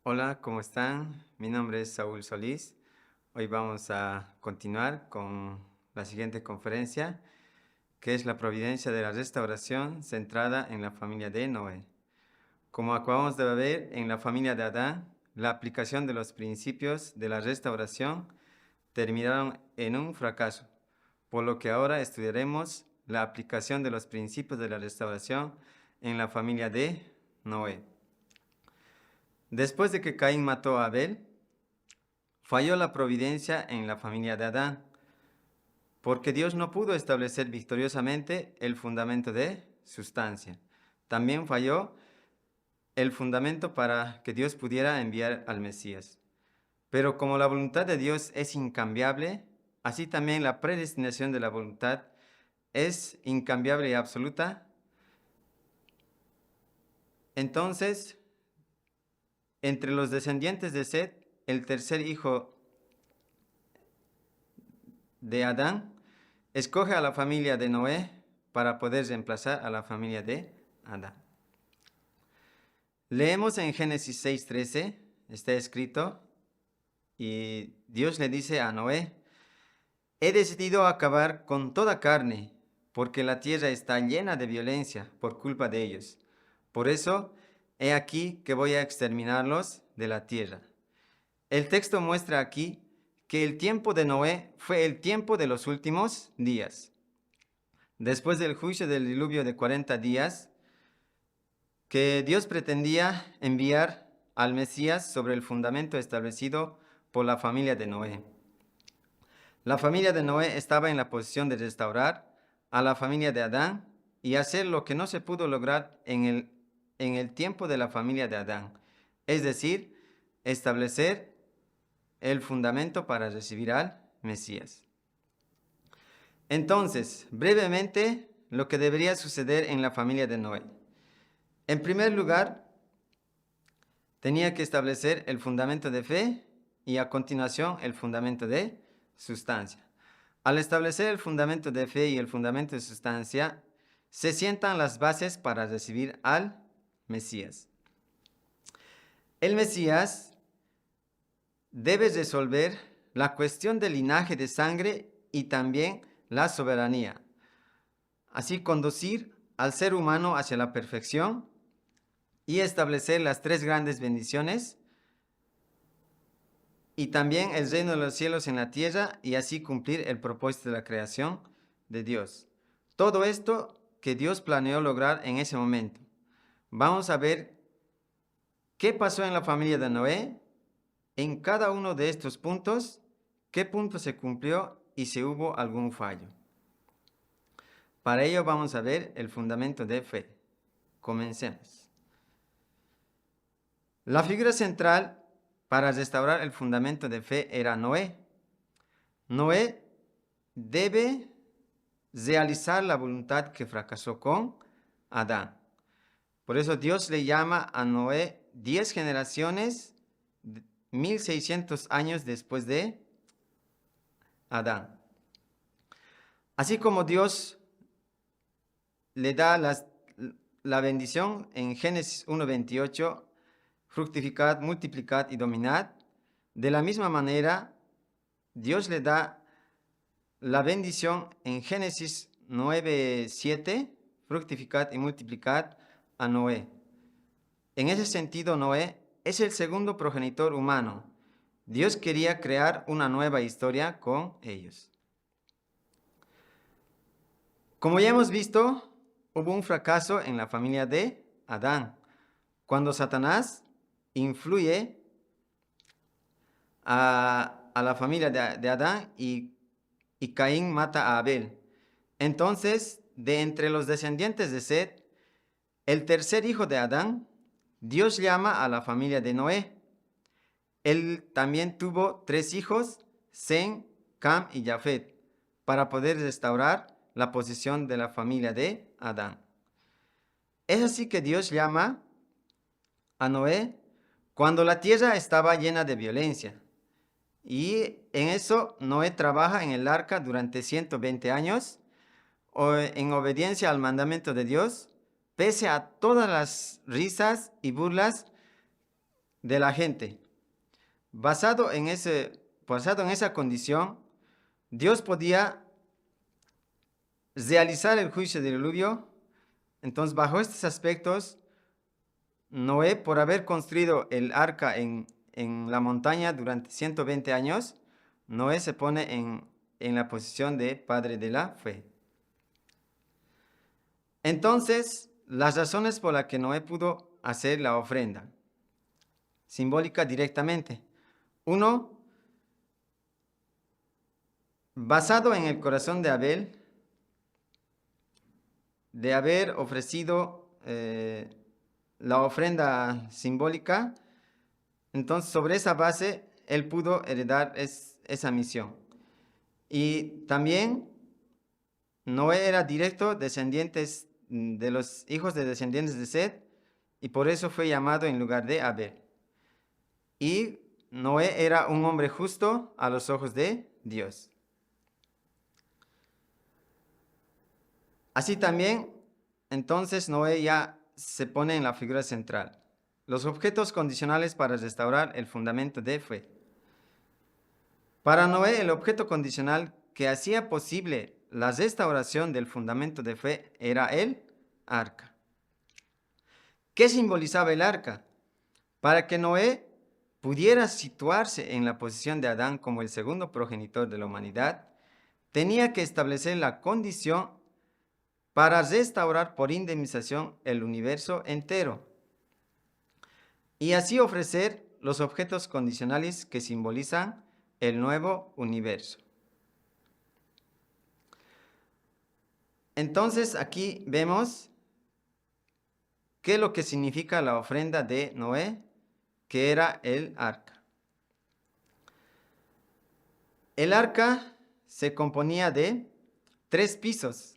Hola, ¿cómo están? Mi nombre es Saúl Solís. Hoy vamos a continuar con la siguiente conferencia, que es la providencia de la restauración centrada en la familia de Noé. Como acabamos de ver en la familia de Adán, la aplicación de los principios de la restauración terminaron en un fracaso, por lo que ahora estudiaremos la aplicación de los principios de la restauración en la familia de Noé. Después de que Caín mató a Abel, falló la providencia en la familia de Adán, porque Dios no pudo establecer victoriosamente el fundamento de sustancia. También falló el fundamento para que Dios pudiera enviar al Mesías. Pero como la voluntad de Dios es incambiable, así también la predestinación de la voluntad es incambiable y absoluta. Entonces, entre los descendientes de Set, el tercer hijo de Adán, escoge a la familia de Noé para poder reemplazar a la familia de Adán. Leemos en Génesis 6:13, está escrito, y Dios le dice a Noé: he decidido acabar con toda carne, porque la tierra está llena de violencia por culpa de ellos. Por eso, he aquí que voy a exterminarlos de la tierra. El texto muestra aquí que el tiempo de Noé fue el tiempo de los últimos días. Después del juicio del diluvio de 40 días, que Dios pretendía enviar al Mesías sobre el fundamento establecido por la familia de Noé. La familia de Noé estaba en la posición de restaurar a la familia de Adán y hacer lo que no se pudo lograr en el tiempo de la familia de Adán, es decir, establecer el fundamento para recibir al Mesías. Entonces, brevemente, lo que debería suceder en la familia de Noé. En primer lugar, tenía que establecer el fundamento de fe y a continuación el fundamento de sustancia. Al establecer el fundamento de fe y el fundamento de sustancia, se sientan las bases para recibir al Mesías. El Mesías debe resolver la cuestión del linaje de sangre y también la soberanía, así conducir al ser humano hacia la perfección y establecer las tres grandes bendiciones y también el reino de los cielos en la tierra y así cumplir el propósito de la creación de Dios. Todo esto que Dios planeó lograr en ese momento. Vamos a ver qué pasó en la familia de Noé, en cada uno de estos puntos, qué punto se cumplió y si hubo algún fallo. Para ello vamos a ver el fundamento de fe. Comencemos. La figura central para restaurar el fundamento de fe era Noé. Noé debe realizar la voluntad que fracasó con Adán. Por eso Dios le llama a Noé 10 generaciones, 1600 años después de Adán. Así como Dios le da la bendición en Génesis 1:28, fructificad, multiplicad y dominad, de la misma manera Dios le da la bendición en Génesis 9:7, fructificad y multiplicad a Noé. En ese sentido, Noé es el segundo progenitor humano. Dios quería crear una nueva historia con ellos. Como ya hemos visto, hubo un fracaso en la familia de Adán, cuando Satanás influye a la familia de Adán y Caín mata a Abel. Entonces, de entre los descendientes de Set, el tercer hijo de Adán, Dios llama a la familia de Noé. Él también tuvo 3 hijos, Sem, Cam y Jafet, para poder restaurar la posición de la familia de Adán. Es así que Dios llama a Noé cuando la tierra estaba llena de violencia. Y en eso Noé trabaja en el arca durante 120 años, en obediencia al mandamiento de Dios, pese a todas las risas y burlas de la gente. Basado en esa condición, Dios podía realizar el juicio del diluvio. Entonces, bajo estos aspectos, Noé, por haber construido el arca en la montaña durante 120 años, Noé se pone en la posición de padre de la fe. Entonces, las razones por las que Noé pudo hacer la ofrenda simbólica directamente. Uno, basado en el corazón de Abel, de haber ofrecido la ofrenda simbólica, entonces sobre esa base él pudo heredar esa misión. Y también Noé era directo descendiente de los hijos de descendientes de Set, y por eso fue llamado en lugar de Abel. Y Noé era un hombre justo a los ojos de Dios. Así también, entonces Noé ya se pone en la figura central. Los objetos condicionales para restaurar el fundamento de fe. Para Noé, el objeto condicional que hacía posible la restauración del fundamento de fe era el arca. ¿Qué simbolizaba el arca? Para que Noé pudiera situarse en la posición de Adán como el segundo progenitor de la humanidad, tenía que establecer la condición para restaurar por indemnización el universo entero y así ofrecer los objetos condicionales que simbolizan el nuevo universo. Entonces aquí vemos qué es lo que significa la ofrenda de Noé, que era el arca. El arca se componía de 3 pisos,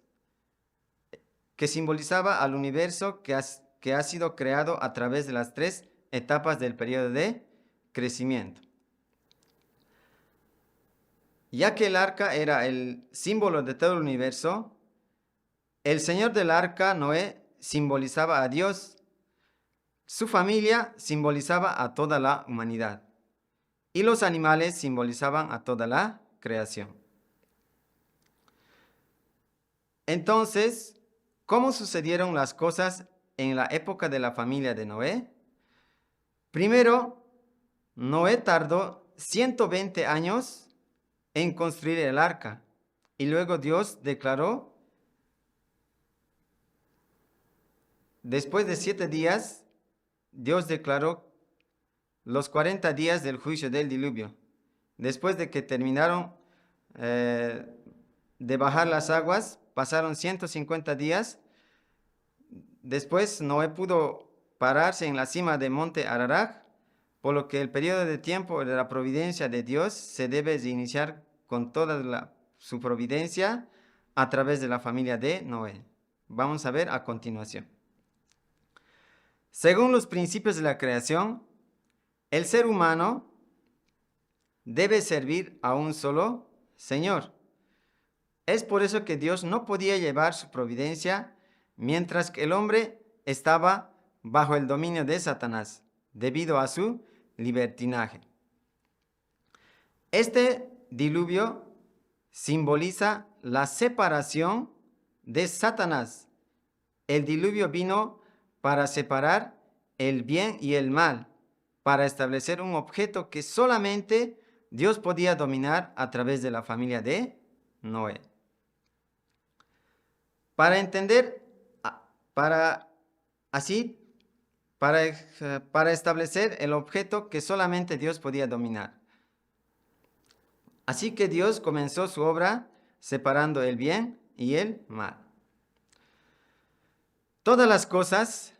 que simbolizaba al universo que ha sido creado a través de las 3 etapas del periodo de crecimiento. Ya que el arca era el símbolo de todo el universo, el señor del arca, Noé, simbolizaba a Dios. Su familia simbolizaba a toda la humanidad. Y los animales simbolizaban a toda la creación. Entonces, ¿cómo sucedieron las cosas en la época de la familia de Noé? Primero, Noé tardó 120 años en construir el arca. Y luego Dios declaró, después de 7 días, Dios declaró los 40 días del juicio del diluvio. Después de que terminaron de bajar las aguas, pasaron 150 días. Después Noé pudo pararse en la cima del monte Ararat, por lo que el periodo de tiempo de la providencia de Dios se debe de iniciar con toda su providencia a través de la familia de Noé. Vamos a ver a continuación. Según los principios de la creación, el ser humano debe servir a un solo Señor. Es por eso que Dios no podía llevar su providencia mientras que el hombre estaba bajo el dominio de Satanás, debido a su libertinaje. Este diluvio simboliza la separación de Satanás. El diluvio vino para separar el bien y el mal, para establecer un objeto que solamente Dios podía dominar a través de la familia de Noé. Para entender, para establecer el objeto que solamente Dios podía dominar. Así que Dios comenzó su obra separando el bien y el mal. Todas las cosas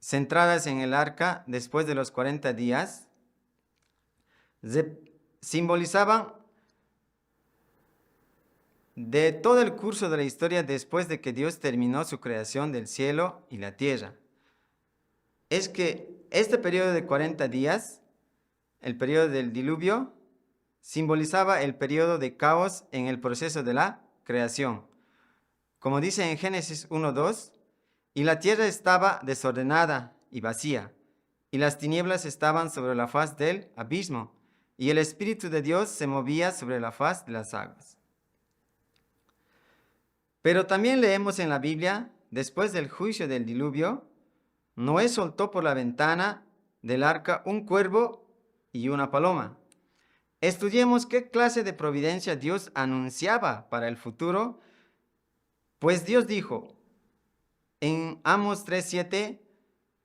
centradas en el arca después de los 40 días simbolizaban de todo el curso de la historia después de que Dios terminó su creación del cielo y la tierra. Es que este periodo de 40 días, el periodo del diluvio, simbolizaba el periodo de caos en el proceso de la creación. Como dice en Génesis 1:2, y la tierra estaba desordenada y vacía, y las tinieblas estaban sobre la faz del abismo, y el Espíritu de Dios se movía sobre la faz de las aguas. Pero también leemos en la Biblia, después del juicio del diluvio, Noé soltó por la ventana del arca un cuervo y una paloma. Estudiemos qué clase de providencia Dios anunciaba para el futuro, pues Dios dijo en Amos 3:7,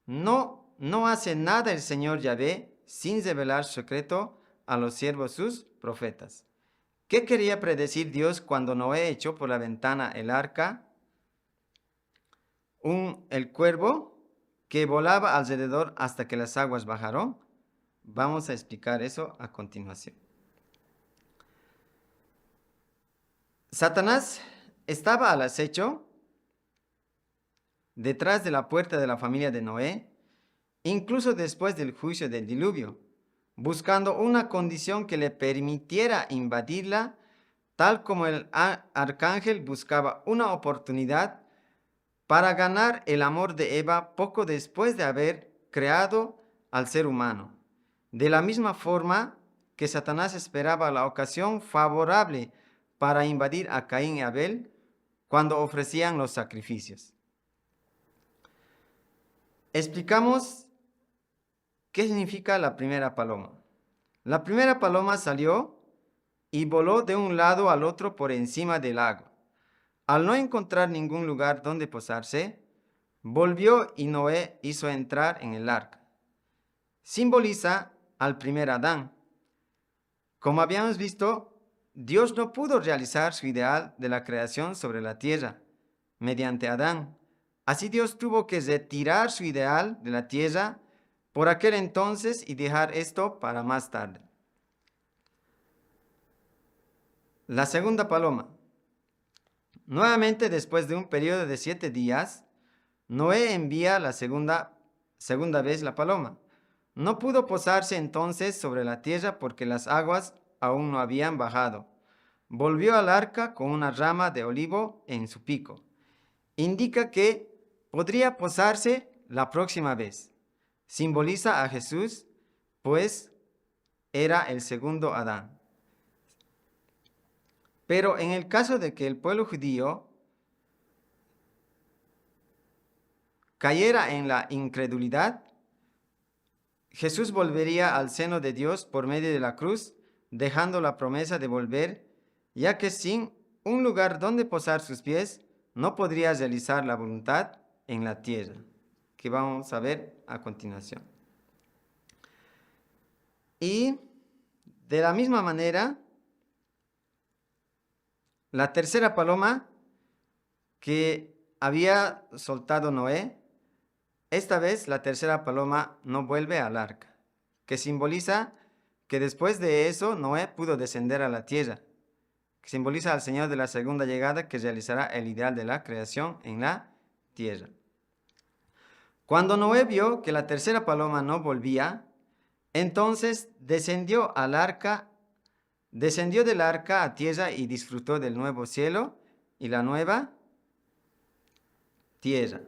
no hace nada el Señor Yahvé sin revelar secreto a los siervos sus profetas. ¿Qué quería predecir Dios cuando Noé echó por la ventana el arca? El cuervo que volaba alrededor hasta que las aguas bajaron. Vamos a explicar eso a continuación. Satanás estaba al acecho detrás de la puerta de la familia de Noé, incluso después del juicio del diluvio, buscando una condición que le permitiera invadirla, tal como el arcángel buscaba una oportunidad para ganar el amor de Eva poco después de haber creado al ser humano. De la misma forma que Satanás esperaba la ocasión favorable para invadir a Caín y Abel cuando ofrecían los sacrificios. Explicamos qué significa la primera paloma. La primera paloma salió y voló de un lado al otro por encima del lago. Al no encontrar ningún lugar donde posarse, volvió y Noé hizo entrar en el arca. Simboliza al primer Adán. Como habíamos visto, Dios no pudo realizar su ideal de la creación sobre la tierra mediante Adán. Así Dios tuvo que retirar su ideal de la tierra por aquel entonces y dejar esto para más tarde. La segunda paloma. Nuevamente, después de un periodo de 7 días, Noé envía la segunda vez la paloma. No pudo posarse entonces sobre la tierra porque las aguas aún no habían bajado. Volvió al arca con una rama de olivo en su pico. Indica que podría posarse la próxima vez. Simboliza a Jesús, pues era el segundo Adán. Pero en el caso de que el pueblo judío cayera en la incredulidad, Jesús volvería al seno de Dios por medio de la cruz, dejando la promesa de volver, ya que sin un lugar donde posar sus pies, no podría realizar la voluntad en la tierra, que vamos a ver a continuación. Y de la misma manera, la tercera paloma que había soltado Noé, esta vez la tercera paloma no vuelve al arca, que simboliza que después de eso Noé pudo descender a la tierra, que simboliza al Señor de la segunda llegada que realizará el ideal de la creación en la tierra. Cuando Noé vio que la tercera paloma no volvía, entonces descendió del arca a tierra y disfrutó del nuevo cielo y la nueva tierra.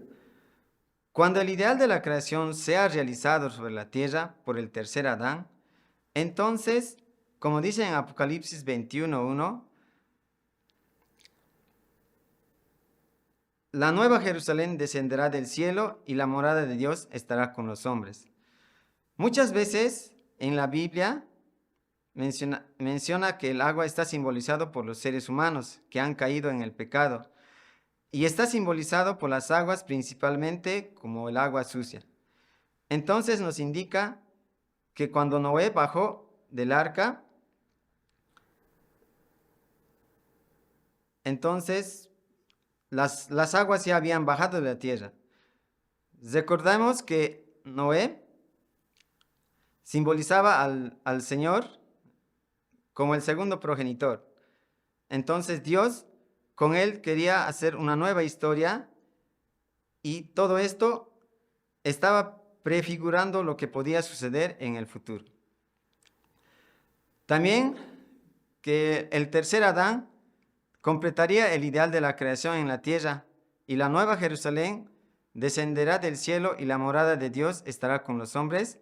Cuando el ideal de la creación sea realizado sobre la tierra por el tercer Adán, entonces, como dice en Apocalipsis 21:1, la nueva Jerusalén descenderá del cielo y la morada de Dios estará con los hombres. Muchas veces en la Biblia menciona que el agua está simbolizado por los seres humanos que han caído en el pecado y está simbolizado por las aguas principalmente como el agua sucia. Entonces nos indica que cuando Noé bajó del arca, entonces las aguas ya habían bajado de la tierra. Recordamos que Noé simbolizaba al Señor como el segundo progenitor. Entonces Dios con él quería hacer una nueva historia y todo esto estaba prefigurando lo que podía suceder en el futuro. También que el tercer Adán completaría el ideal de la creación en la tierra y la nueva Jerusalén descenderá del cielo y la morada de Dios estará con los hombres.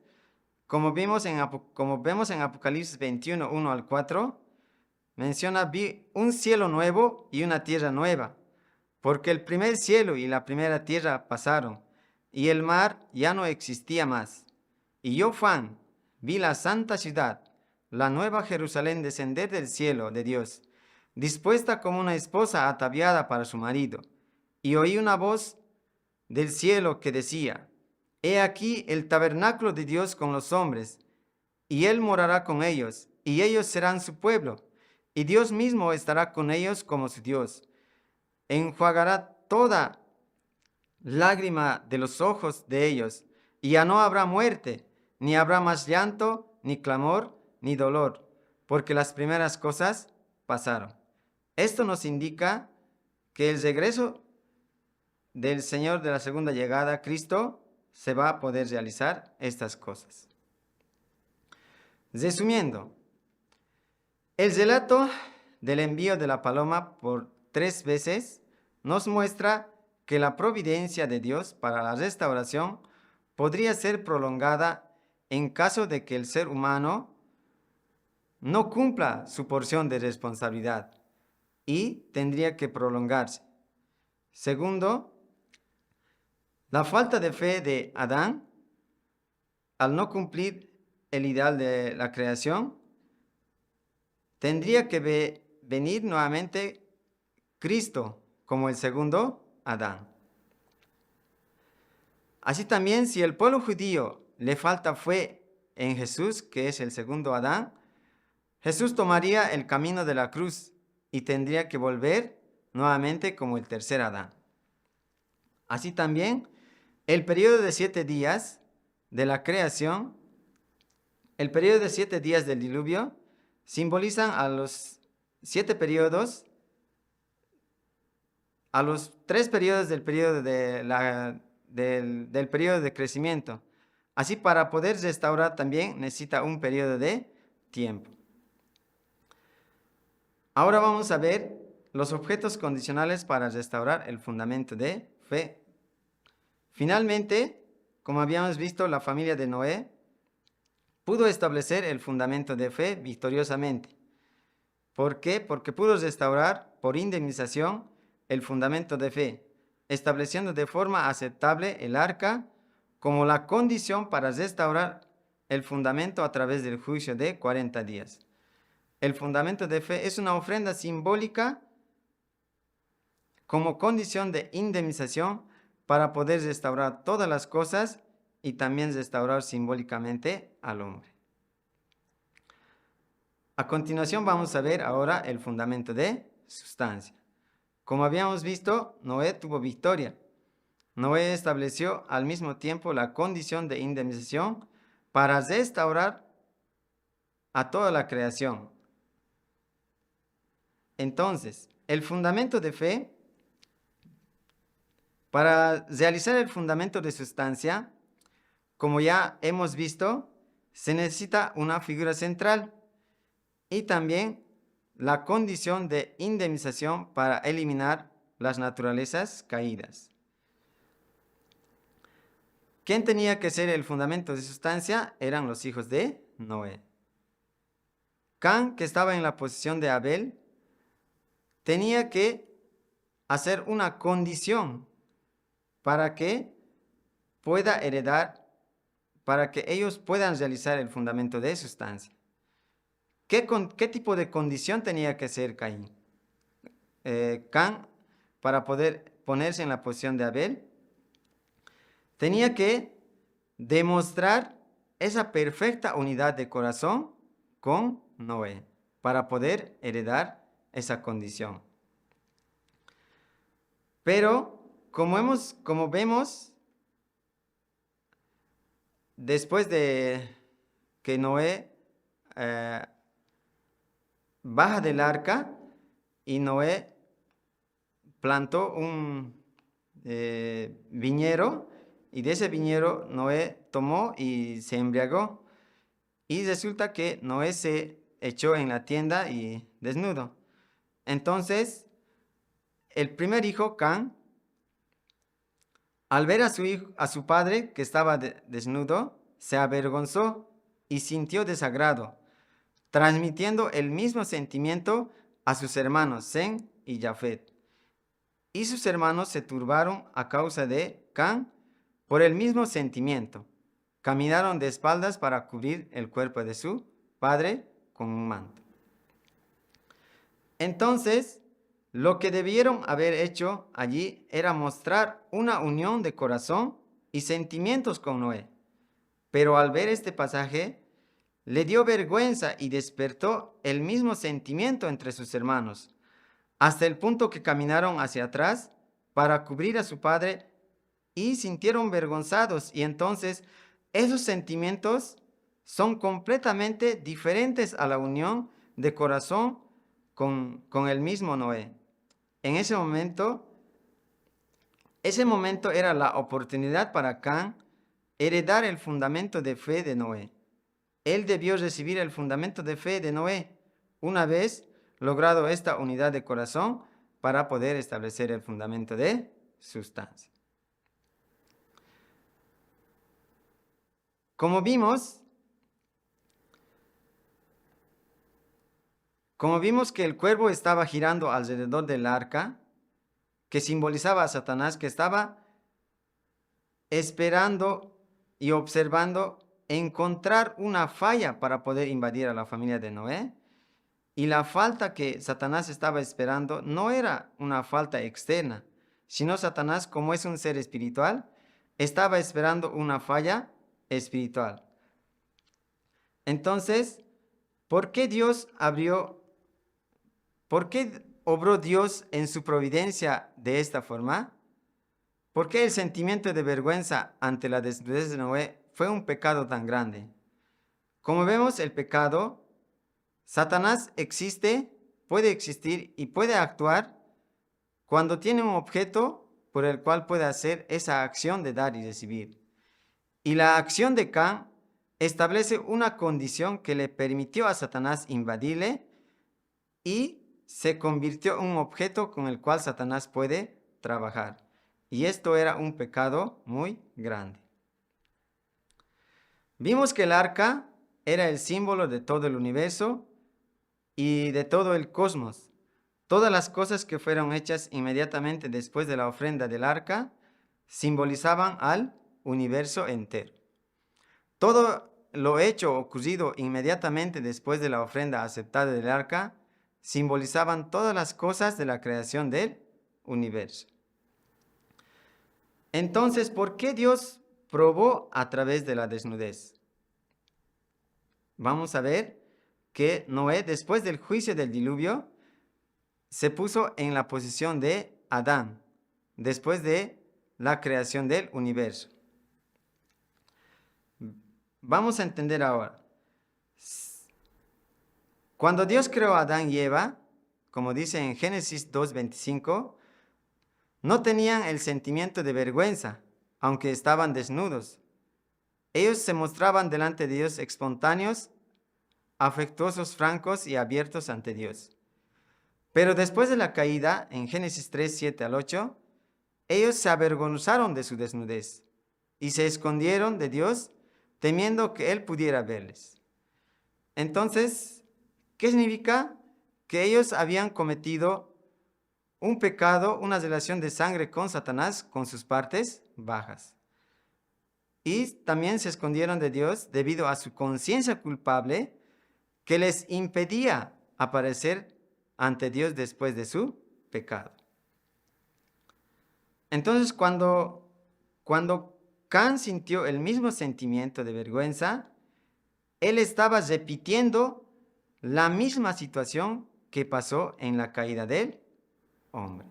Como vemos en Apocalipsis 21, 1 al 4, menciona: vi un cielo nuevo y una tierra nueva, porque el primer cielo y la primera tierra pasaron, y el mar ya no existía más. Y yo, Juan, vi la santa ciudad, la nueva Jerusalén, descender del cielo de Dios, dispuesta como una esposa ataviada para su marido. Y oí una voz del cielo que decía: He aquí el tabernáculo de Dios con los hombres, y Él morará con ellos, y ellos serán su pueblo, y Dios mismo estará con ellos como su Dios. Enjuagará toda lágrima de los ojos de ellos, y ya no habrá muerte, ni habrá más llanto, ni clamor, ni dolor, porque las primeras cosas pasaron. Esto nos indica que el regreso del Señor de la segunda llegada, Cristo, se va a poder realizar estas cosas. Resumiendo, el relato del envío de la paloma por 3 veces nos muestra que la providencia de Dios para la restauración podría ser prolongada en caso de que el ser humano no cumpla su porción de responsabilidad, y tendría que prolongarse. Segundo, la falta de fe de Adán, al no cumplir el ideal de la creación, tendría que venir nuevamente Cristo como el segundo Adán. Así también, si el pueblo judío le falta fe en Jesús, que es el segundo Adán, Jesús tomaría el camino de la cruz y tendría que volver nuevamente como el tercer Adán. Así también, el periodo de 7 días de la creación, el periodo de 7 días del diluvio, simbolizan a los 7 periodos, a los 3 periodos del periodo del periodo de crecimiento. Así, para poder restaurar también necesita un periodo de tiempo. Ahora vamos a ver los objetos condicionales para restaurar el fundamento de fe. Finalmente, como habíamos visto, la familia de Noé pudo establecer el fundamento de fe victoriosamente. ¿Por qué? Porque pudo restaurar por indemnización el fundamento de fe, estableciendo de forma aceptable el arca como la condición para restaurar el fundamento a través del juicio de 40 días. El fundamento de fe es una ofrenda simbólica como condición de indemnización para poder restaurar todas las cosas y también restaurar simbólicamente al hombre. A continuación vamos a ver ahora el fundamento de sustancia. Como habíamos visto, Noé tuvo victoria. Noé estableció al mismo tiempo la condición de indemnización para restaurar a toda la creación. Entonces, el fundamento de fe, para realizar el fundamento de sustancia, como ya hemos visto, se necesita una figura central y también la condición de indemnización para eliminar las naturalezas caídas. ¿Quién tenía que ser el fundamento de sustancia? Eran los hijos de Noé. Can, que estaba en la posición de Abel, tenía que hacer una condición para que pueda heredar, para que ellos puedan realizar el fundamento de sustancia. ¿Qué tipo de condición tenía que ser Caín? Can, para poder ponerse en la posición de Abel, tenía que demostrar esa perfecta unidad de corazón con Noé para poder heredar esa condición. Pero como vemos, después de que Noé baja del arca y Noé plantó un viñero, y de ese viñero Noé tomó y se embriagó, y resulta que Noé se echó en la tienda y desnudo. Entonces, el primer hijo, Can, Al ver a su hijo, a su padre que estaba desnudo, se avergonzó y sintió desagrado, transmitiendo el mismo sentimiento a sus hermanos Sem y Jafet. Y sus hermanos se turbaron a causa de Can por el mismo sentimiento. Caminaron de espaldas para cubrir el cuerpo de su padre con un manto. Entonces, lo que debieron haber hecho allí era mostrar una unión de corazón y sentimientos con Noé. Pero al ver este pasaje, le dio vergüenza y despertó el mismo sentimiento entre sus hermanos, hasta el punto que caminaron hacia atrás para cubrir a su padre y sintieron vergonzados. Y entonces esos sentimientos son completamente diferentes a la unión de corazón con el mismo Noé. En ese momento era la oportunidad para Can heredar el fundamento de fe de Noé. Él debió recibir el fundamento de fe de Noé una vez logrado esta unidad de corazón para poder establecer el fundamento de sustancia. Como vimos que el cuervo estaba girando alrededor del arca, que simbolizaba a Satanás, que estaba esperando y observando encontrar una falla para poder invadir a la familia de Noé. Y la falta que Satanás estaba esperando no era una falta externa, sino Satanás, como es un ser espiritual, estaba esperando una falla espiritual. Entonces, ¿por qué obró Dios en su providencia de esta forma? ¿Por qué el sentimiento de vergüenza ante la desnudez de Noé fue un pecado tan grande? Como vemos, el pecado, Satanás puede existir y puede actuar cuando tiene un objeto por el cual puede hacer esa acción de dar y recibir. Y la acción de Can establece una condición que le permitió a Satanás invadirle y se convirtió en un objeto con el cual Satanás puede trabajar. Y esto era un pecado muy grande. Vimos que el arca era el símbolo de todo el universo y de todo el cosmos. Todas las cosas que fueron hechas inmediatamente después de la ofrenda del arca simbolizaban al universo entero. Todo lo hecho o ocurrido inmediatamente después de la ofrenda aceptada del arca simbolizaban todas las cosas de la creación del universo. Entonces, ¿por qué Dios probó a través de la desnudez? Vamos a ver que Noé, después del juicio del diluvio, se puso en la posición de Adán, después de la creación del universo. Vamos a entender ahora. Cuando Dios creó a Adán y Eva, como dice en Génesis 2:25, no tenían el sentimiento de vergüenza, aunque estaban desnudos. Ellos se mostraban delante de Dios espontáneos, afectuosos, francos y abiertos ante Dios. Pero después de la caída, en Génesis 3:7-8, ellos se avergonzaron de su desnudez y se escondieron de Dios, temiendo que Él pudiera verles. Entonces, ¿qué significa? Que ellos habían cometido un pecado, una relación de sangre con Satanás, con sus partes bajas. Y también se escondieron de Dios debido a su conciencia culpable que les impedía aparecer ante Dios después de su pecado. Entonces, cuando Can sintió el mismo sentimiento de vergüenza, él estaba repitiendo la misma situación que pasó en la caída del hombre.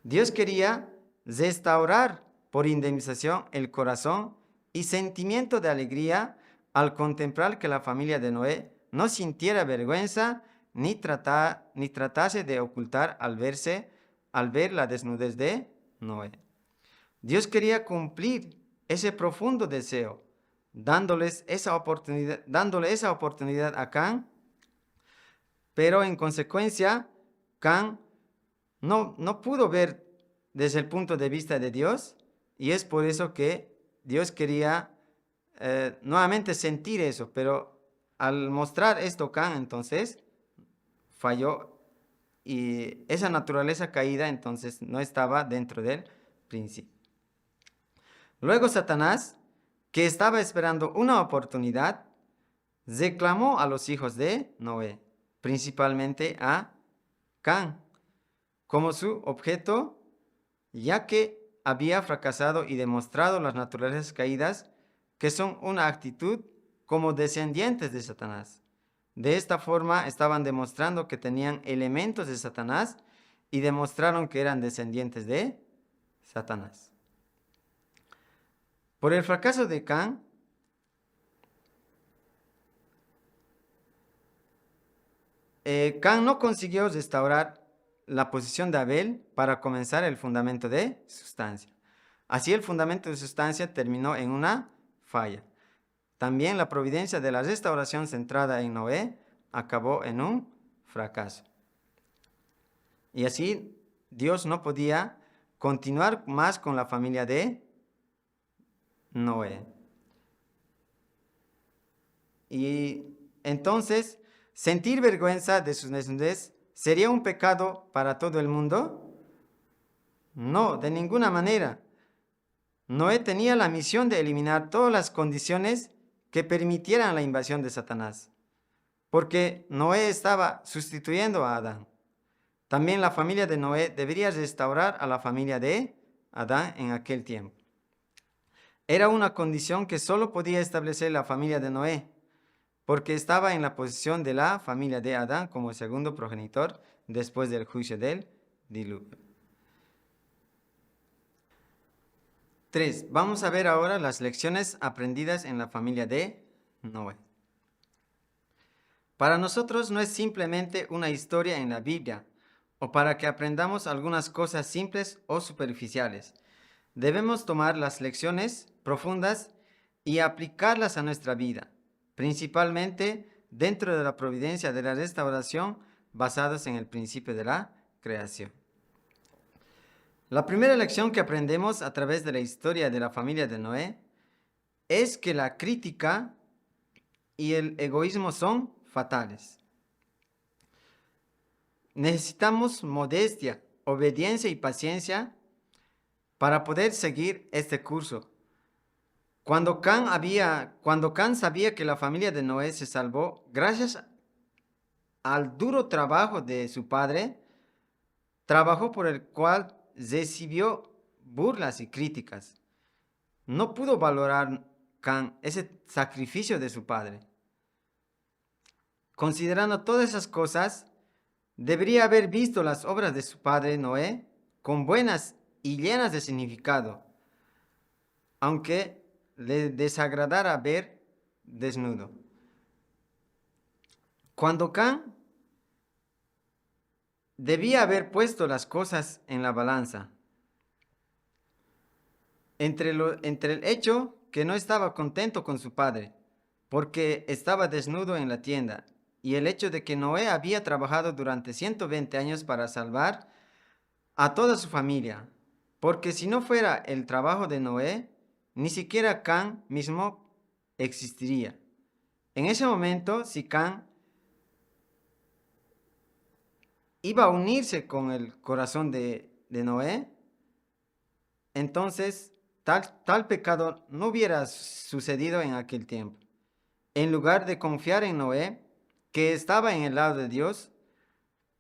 Dios quería restaurar por indemnización el corazón y sentimiento de alegría al contemplar que la familia de Noé no sintiera vergüenza ni tratase de ocultar al ver la desnudez de Noé. Dios quería cumplir ese profundo deseo, dándole esa oportunidad a Can, pero en consecuencia, Can no pudo ver desde el punto de vista de Dios y es por eso que Dios quería nuevamente sentir eso, pero al mostrar esto Can, entonces falló y esa naturaleza caída entonces no estaba dentro del principio. Luego Satanás, que estaba esperando una oportunidad, reclamó a los hijos de Noé, principalmente a Can, como su objeto, ya que había fracasado y demostrado las naturalezas caídas, que son una actitud como descendientes de Satanás. De esta forma estaban demostrando que tenían elementos de Satanás y demostraron que eran descendientes de Satanás. Por el fracaso de Can, Can no consiguió restaurar la posición de Abel para comenzar el fundamento de sustancia. Así el fundamento de sustancia terminó en una falla. También la providencia de la restauración centrada en Noé acabó en un fracaso. Y así Dios no podía continuar más con la familia de Noé. Y entonces, sentir vergüenza de sus desnudez sería un pecado para todo el mundo. No, de ninguna manera. Noé tenía la misión de eliminar todas las condiciones que permitieran la invasión de Satanás, porque Noé estaba sustituyendo a Adán. También la familia de Noé debería restaurar a la familia de Adán en aquel tiempo. Era una condición que solo podía establecer la familia de Noé, porque estaba en la posición de la familia de Adán como segundo progenitor después del juicio del diluvio. 3. Vamos a ver ahora las lecciones aprendidas en la familia de Noé. Para nosotros no es simplemente una historia en la Biblia, o para que aprendamos algunas cosas simples o superficiales. Debemos tomar las lecciones profundas y aplicarlas a nuestra vida, principalmente dentro de la providencia de la restauración basados en el principio de la creación. La primera lección que aprendemos a través de la historia de la familia de Noé es que la crítica y el egoísmo son fatales. Necesitamos modestia, obediencia y paciencia para poder seguir este curso. Cuando Can sabía que la familia de Noé se salvó gracias al duro trabajo de su padre, trabajo por el cual recibió burlas y críticas. No pudo valorar Can ese sacrificio de su padre. Considerando todas esas cosas, debería haber visto las obras de su padre Noé con buenas y llenas de significado, aunque le desagradara ver desnudo. Cuando Can debía haber puesto las cosas en la balanza, entre el hecho que no estaba contento con su padre, porque estaba desnudo en la tienda, y el hecho de que Noé había trabajado durante 120 años para salvar a toda su familia, porque si no fuera el trabajo de Noé, ni siquiera Can mismo existiría. En ese momento, si Can iba a unirse con el corazón de Noé, entonces tal pecado no hubiera sucedido en aquel tiempo. En lugar de confiar en Noé, que estaba en el lado de Dios,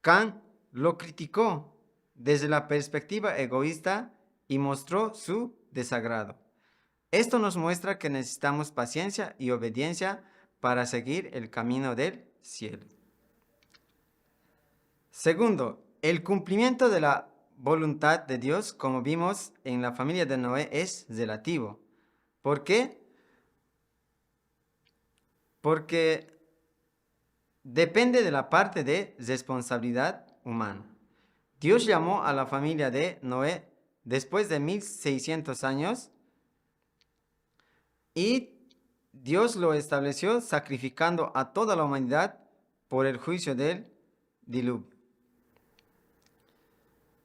Can lo criticó desde la perspectiva egoísta y mostró su desagrado. Esto nos muestra que necesitamos paciencia y obediencia para seguir el camino del cielo. Segundo, el cumplimiento de la voluntad de Dios, como vimos en la familia de Noé, es relativo. ¿Por qué? Porque depende de la parte de responsabilidad humana. Dios llamó a la familia de Noé después de 1600 años y Dios lo estableció sacrificando a toda la humanidad por el juicio del diluvio.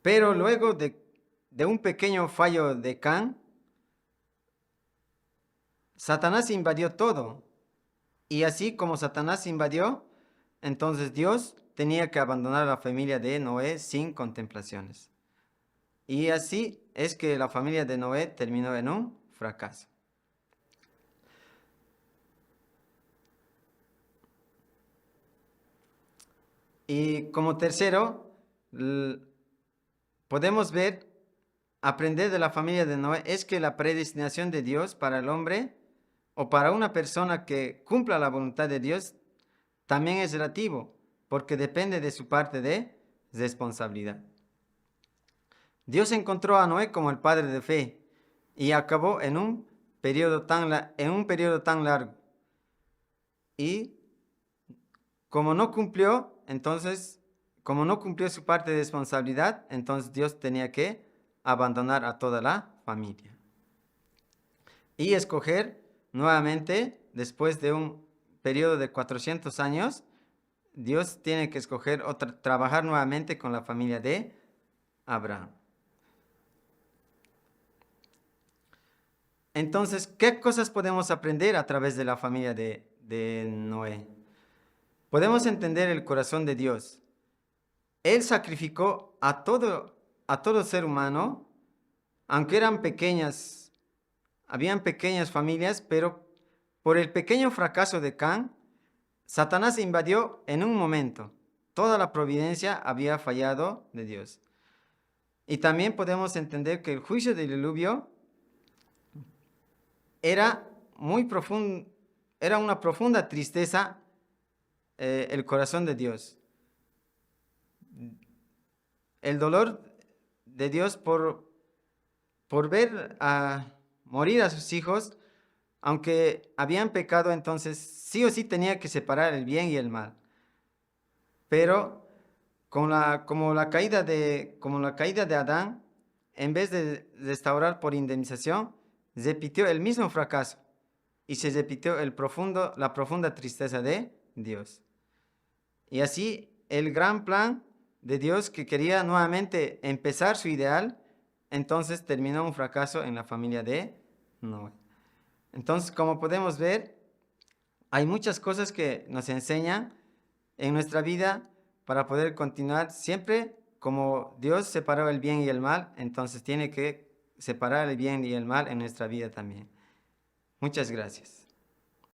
Pero luego de un pequeño fallo de Can, Satanás invadió todo. Y así como Satanás invadió, entonces Dios tenía que abandonar a la familia de Noé sin contemplaciones. Y así es que la familia de Noé terminó en un fracaso. Y como tercero, podemos ver, aprender de la familia de Noé, es que la predestinación de Dios para el hombre o para una persona que cumpla la voluntad de Dios también es relativo, porque depende de su parte de responsabilidad. Dios encontró a Noé como el padre de fe y acabó en un periodo tan largo. Y como no cumplió, como no cumplió su parte de responsabilidad, entonces Dios tenía que abandonar a toda la familia. Y escoger nuevamente, después de un periodo de 400 años, Dios tiene que escoger trabajar nuevamente con la familia de Abraham. Entonces, ¿qué cosas podemos aprender a través de la familia de Noé? Podemos entender el corazón de Dios. Él sacrificó a todo ser humano, aunque habían pequeñas familias, pero por el pequeño fracaso de Can, Satanás invadió en un momento. Toda la providencia había fallado de Dios. Y también podemos entender que el juicio del diluvio era era una profunda tristeza el corazón de Dios. El dolor de Dios por ver a morir a sus hijos, aunque habían pecado, entonces sí o sí tenía que separar el bien y el mal. Pero como la caída de Adán, en vez de restaurar por indemnización, repitió el mismo fracaso y se repitió la profunda tristeza de Dios. Y así el gran plan de Dios que quería nuevamente empezar su ideal, entonces terminó un fracaso en la familia de Noé. Entonces, como podemos ver, hay muchas cosas que nos enseñan en nuestra vida para poder continuar siempre como Dios separó el bien y el mal, entonces tiene que separar el bien y el mal en nuestra vida también. Muchas gracias.